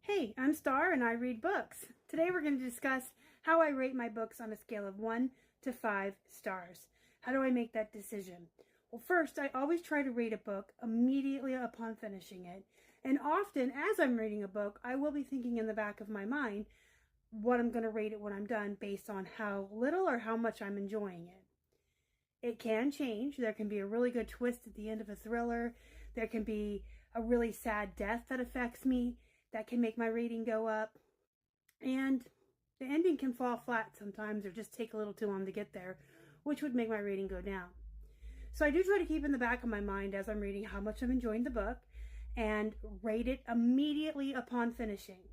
Hey, I'm Starr and I read books. Today we're going to discuss how I rate my books on a scale of 1 to 5 stars. How do I make that decision? Well, first, I always try to rate a book immediately upon finishing it. And often, as I'm reading a book, I will be thinking in the back of my mind what I'm going to rate it when I'm done based on how little or how much I'm enjoying it. It can change. There can be a really good twist at the end of a thriller. There can be a really sad death that affects me. That can make my rating go up. And the ending can fall flat sometimes or just take a little too long to get there, which would make my rating go down. So I do try to keep in the back of my mind as I'm reading how much I'm enjoying the book and rate it immediately upon finishing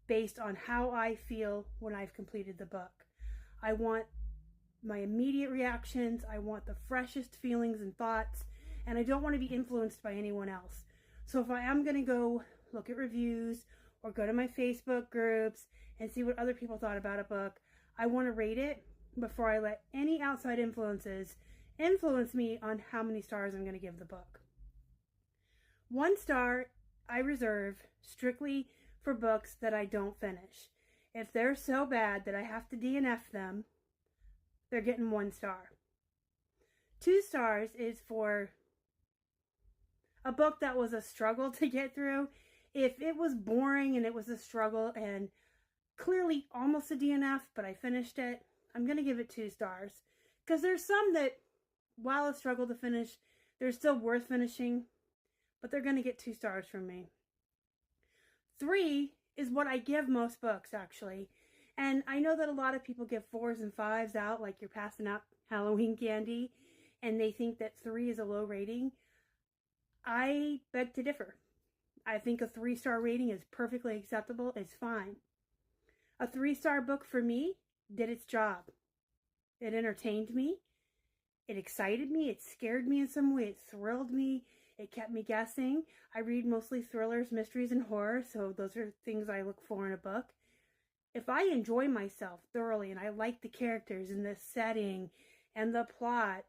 based on how I feel when I've completed the book. I want my immediate reactions. I want the freshest feelings and thoughts, and I don't want to be influenced by anyone else. So if I am going to go look at reviews or go to my Facebook groups and see what other people thought about a book, I want to rate it before I let any outside influences influence me on how many stars I'm going to give the book. 1 star I reserve strictly for books that I don't finish. If they're so bad that I have to DNF them, they're getting 1 star. 2 stars is for a book that was a struggle to get through. If it was boring and it was a struggle and clearly almost a DNF, but I finished it, I'm going to give it 2 stars. Because there's some that, while a struggle to finish, they're still worth finishing, but they're going to get 2 stars from me. 3 is what I give most books, actually. And I know that a lot of people give 4s and 5s out, like you're passing out Halloween candy, and they think that 3 is a low rating. I beg to differ. I think a 3-star rating is perfectly acceptable. It's fine. A 3-star book for me did its job. It entertained me. It excited me. It scared me in some way. It thrilled me. It kept me guessing. I read mostly thrillers, mysteries, and horror, so those are things I look for in a book. If I enjoy myself thoroughly and I like the characters and the setting and the plot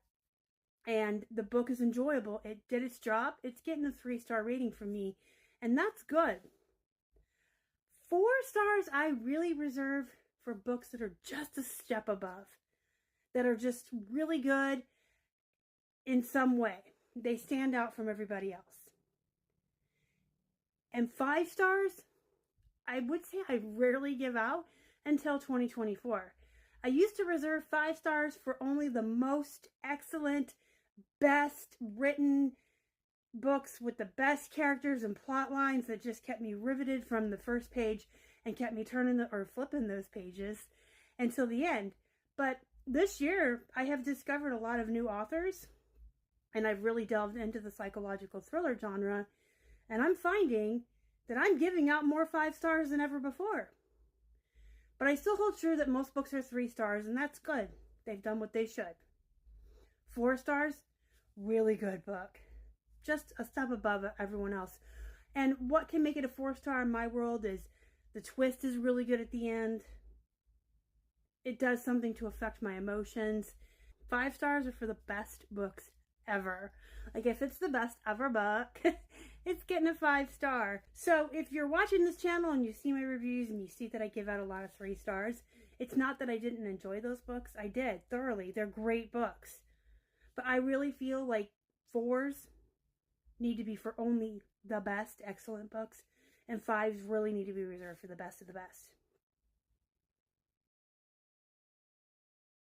and the book is enjoyable, it did its job, it's getting a 3-star rating from me. And that's good. 4 stars I really reserve for books that are just a step above. That are just really good in some way. They stand out from everybody else. And 5 stars, I would say I rarely give out until 2024. I used to reserve 5 stars for only the most excellent, best written books with the best characters and plot lines that just kept me riveted from the first page and kept me turning or flipping those pages until the end. But this year, I have discovered a lot of new authors, and I've really delved into the psychological thriller genre, and I'm finding that I'm giving out more 5 stars than ever before. But I still hold true that most books are 3 stars, and that's good. They've done what they should. 4 stars, really good book. Just a step above everyone else. And what can make it a 4-star in my world is the twist is really good at the end. It does something to affect my emotions. 5 stars are for the best books ever. Like if it's the best ever book, it's getting a 5-star. So if you're watching this channel and you see my reviews and you see that I give out a lot of 3 stars, it's not that I didn't enjoy those books. I did thoroughly. They're great books. But I really feel like 4s need to be for only the best excellent books, and 5s really need to be reserved for the best of the best.